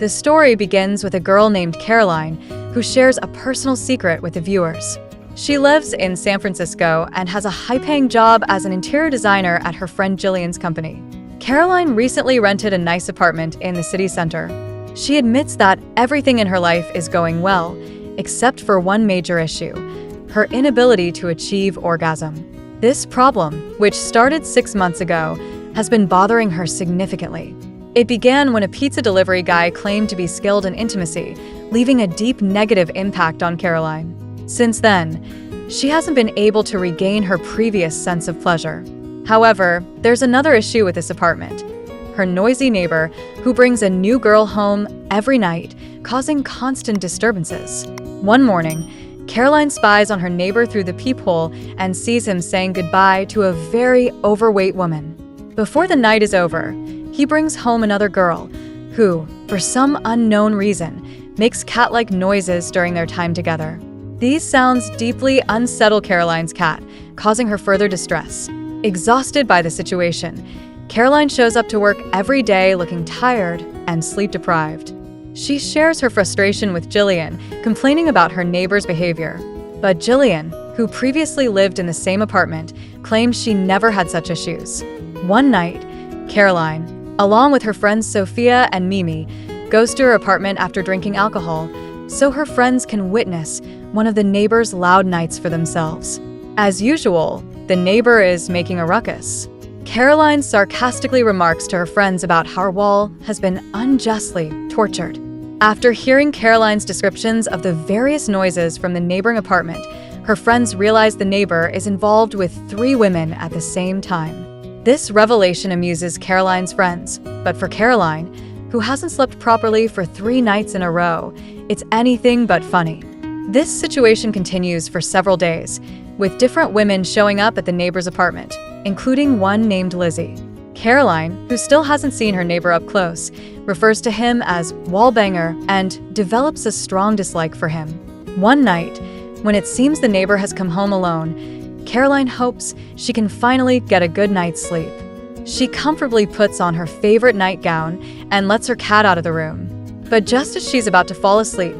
The story begins with a girl named Caroline who shares a personal secret with the viewers. She lives in San Francisco and has a high-paying job as an interior designer at her friend Jillian's company. Caroline recently rented a nice apartment in the city center. She admits that everything in her life is going well, except for one major issue: her inability to achieve orgasm. This problem, which started 6 months ago, has been bothering her significantly. It began when a pizza delivery guy claimed to be skilled in intimacy, leaving a deep negative impact on Caroline. Since then, she hasn't been able to regain her previous sense of pleasure. However, there's another issue with this apartment: her noisy neighbor, who brings a new girl home every night, causing constant disturbances. One morning, Caroline spies on her neighbor through the peephole and sees him saying goodbye to a very overweight woman. Before the night is over, he brings home another girl who, for some unknown reason, makes cat-like noises during their time together. These sounds deeply unsettle Caroline's cat, causing her further distress. Exhausted by the situation, Caroline shows up to work every day looking tired and sleep-deprived. She shares her frustration with Jillian, complaining about her neighbor's behavior. But Jillian, who previously lived in the same apartment, claims she never had such issues. One night, Caroline, along with her friends Sophia and Mimi, goes to her apartment after drinking alcohol, so her friends can witness one of the neighbor's loud nights for themselves. As usual, the neighbor is making a ruckus. Caroline sarcastically remarks to her friends about how her wall has been unjustly tortured. After hearing Caroline's descriptions of the various noises from the neighboring apartment, her friends realize the neighbor is involved with 3 women at the same time. This revelation amuses Caroline's friends, but for Caroline, who hasn't slept properly for 3 nights in a row, it's anything but funny. This situation continues for several days, with different women showing up at the neighbor's apartment, including one named Lizzie. Caroline, who still hasn't seen her neighbor up close, refers to him as Wallbanger and develops a strong dislike for him. One night, when it seems the neighbor has come home alone, Caroline hopes she can finally get a good night's sleep. She comfortably puts on her favorite nightgown and lets her cat out of the room. But just as she's about to fall asleep,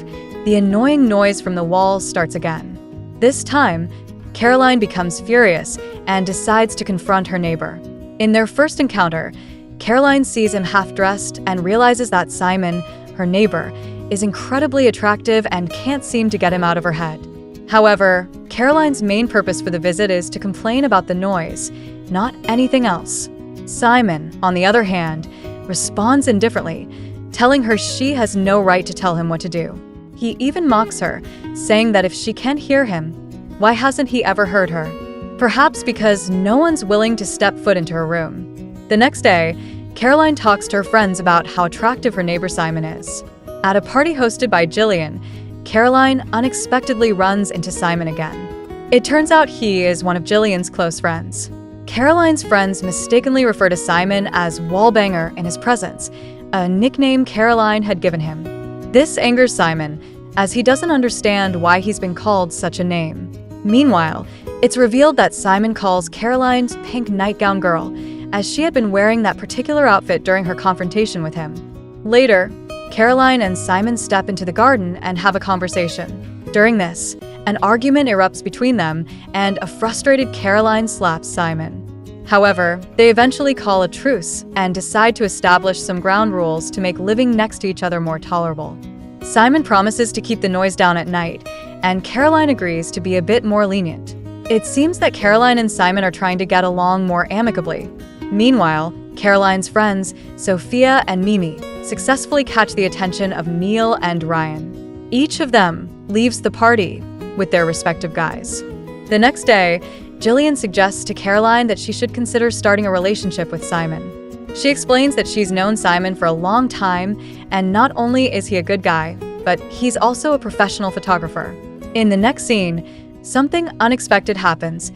the annoying noise from the wall starts again. This time, Caroline becomes furious and decides to confront her neighbor. In their first encounter, Caroline sees him half-dressed and realizes that Simon, her neighbor, is incredibly attractive and can't seem to get him out of her head. However, Caroline's main purpose for the visit is to complain about the noise, not anything else. Simon, on the other hand, responds indifferently, telling her she has no right to tell him what to do. He even mocks her, saying that if she can't hear him, why hasn't he ever heard her? Perhaps because no one's willing to step foot into her room. The next day, Caroline talks to her friends about how attractive her neighbor Simon is. At a party hosted by Jillian, Caroline unexpectedly runs into Simon again. It turns out he is one of Jillian's close friends. Caroline's friends mistakenly refer to Simon as Wallbanger in his presence, a nickname Caroline had given him. This angers Simon, as he doesn't understand why he's been called such a name. Meanwhile, it's revealed that Simon calls Caroline's pink nightgown girl, as she had been wearing that particular outfit during her confrontation with him. Later, Caroline and Simon step into the garden and have a conversation. During this, an argument erupts between them, and a frustrated Caroline slaps Simon. However, they eventually call a truce and decide to establish some ground rules to make living next to each other more tolerable. Simon promises to keep the noise down at night, and Caroline agrees to be a bit more lenient. It seems that Caroline and Simon are trying to get along more amicably. Meanwhile, Caroline's friends, Sophia and Mimi, successfully catch the attention of Neil and Ryan. Each of them leaves the party with their respective guys. The next day, Jillian suggests to Caroline that she should consider starting a relationship with Simon. She explains that she's known Simon for a long time, and not only is he a good guy, but he's also a professional photographer. In the next scene, something unexpected happens.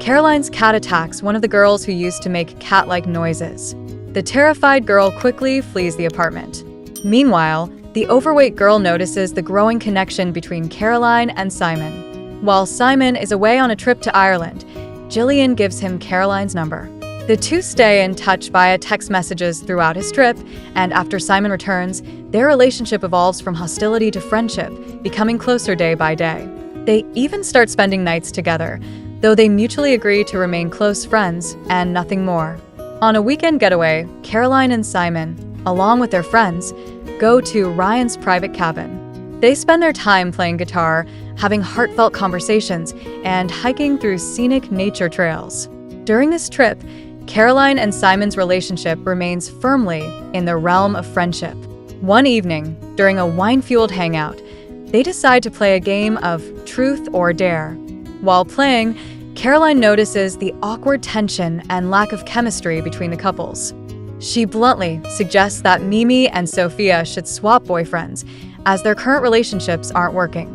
Caroline's cat attacks one of the girls who used to make cat-like noises. The terrified girl quickly flees the apartment. Meanwhile, the overweight girl notices the growing connection between Caroline and Simon. While Simon is away on a trip to Ireland, Jillian gives him Caroline's number. The two stay in touch via text messages throughout his trip, and after Simon returns, their relationship evolves from hostility to friendship, becoming closer day by day. They even start spending nights together, though they mutually agree to remain close friends and nothing more. On a weekend getaway, Caroline and Simon, along with their friends, go to Ryan's private cabin. They spend their time playing guitar, having heartfelt conversations, and hiking through scenic nature trails. During this trip, Caroline and Simon's relationship remains firmly in the realm of friendship. One evening, during a wine-fueled hangout, they decide to play a game of truth or dare. While playing, Caroline notices the awkward tension and lack of chemistry between the couples. She bluntly suggests that Mimi and Sophia should swap boyfriends, as their current relationships aren't working.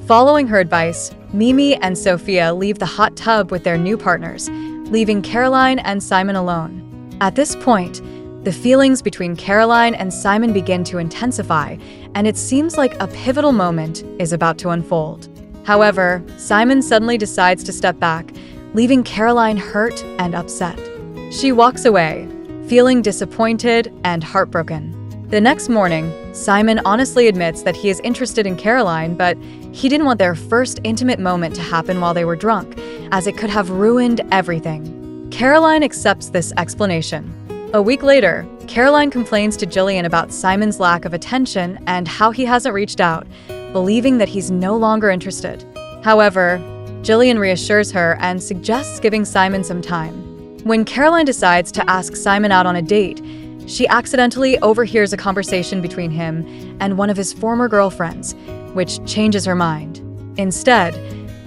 Following her advice, Mimi and Sophia leave the hot tub with their new partners, leaving Caroline and Simon alone. At this point, the feelings between Caroline and Simon begin to intensify, and it seems like a pivotal moment is about to unfold. However, Simon suddenly decides to step back, leaving Caroline hurt and upset. She walks away, feeling disappointed and heartbroken. The next morning, Simon honestly admits that he is interested in Caroline, but he didn't want their first intimate moment to happen while they were drunk, as it could have ruined everything. Caroline accepts this explanation. A week later, Caroline complains to Jillian about Simon's lack of attention and how he hasn't reached out, believing that he's no longer interested. However, Jillian reassures her and suggests giving Simon some time. When Caroline decides to ask Simon out on a date, she accidentally overhears a conversation between him and one of his former girlfriends, which changes her mind. Instead,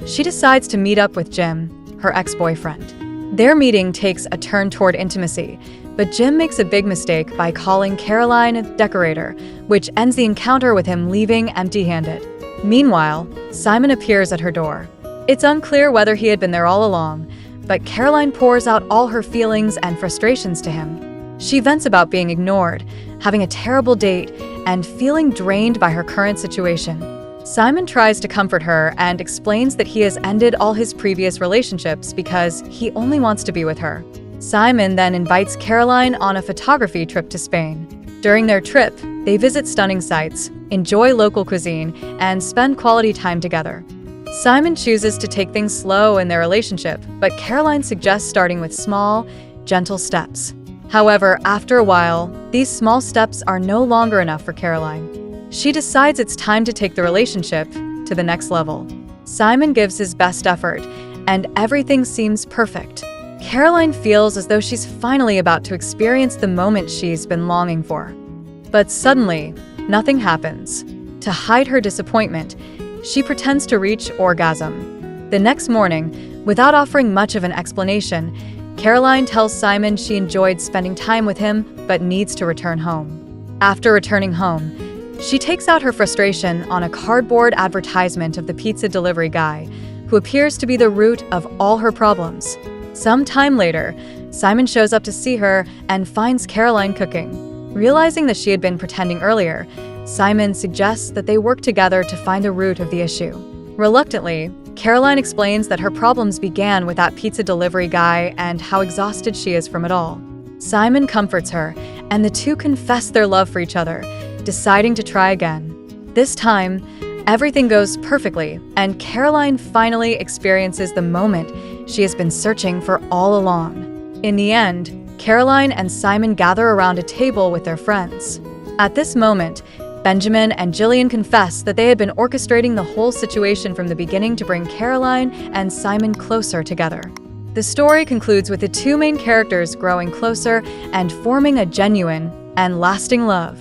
she decides to meet up with Jim, her ex-boyfriend. Their meeting takes a turn toward intimacy, but Jim makes a big mistake by calling Caroline a decorator, which ends the encounter with him leaving empty-handed. Meanwhile, Simon appears at her door. It's unclear whether he had been there all along, but Caroline pours out all her feelings and frustrations to him. She vents about being ignored, having a terrible date, and feeling drained by her current situation. Simon tries to comfort her and explains that he has ended all his previous relationships because he only wants to be with her. Simon then invites Caroline on a photography trip to Spain. During their trip, they visit stunning sights, enjoy local cuisine, and spend quality time together. Simon chooses to take things slow in their relationship, but Caroline suggests starting with small, gentle steps. However, after a while, these small steps are no longer enough for Caroline. She decides it's time to take the relationship to the next level. Simon gives his best effort, and everything seems perfect. Caroline feels as though she's finally about to experience the moment she's been longing for. But suddenly, nothing happens. To hide her disappointment, she pretends to reach orgasm. The next morning, without offering much of an explanation, Caroline tells Simon she enjoyed spending time with him but needs to return home. After returning home, she takes out her frustration on a cardboard advertisement of the pizza delivery guy, who appears to be the root of all her problems. Some time later, Simon shows up to see her and finds Caroline cooking. Realizing that she had been pretending earlier, Simon suggests that they work together to find the root of the issue. Reluctantly, Caroline explains that her problems began with that pizza delivery guy and how exhausted she is from it all. Simon comforts her, and the two confess their love for each other, deciding to try again. This time, everything goes perfectly, and Caroline finally experiences the moment she has been searching for all along. In the end, Caroline and Simon gather around a table with their friends. At this moment, Benjamin and Jillian confess that they had been orchestrating the whole situation from the beginning to bring Caroline and Simon closer together. The story concludes with the two main characters growing closer and forming a genuine and lasting love.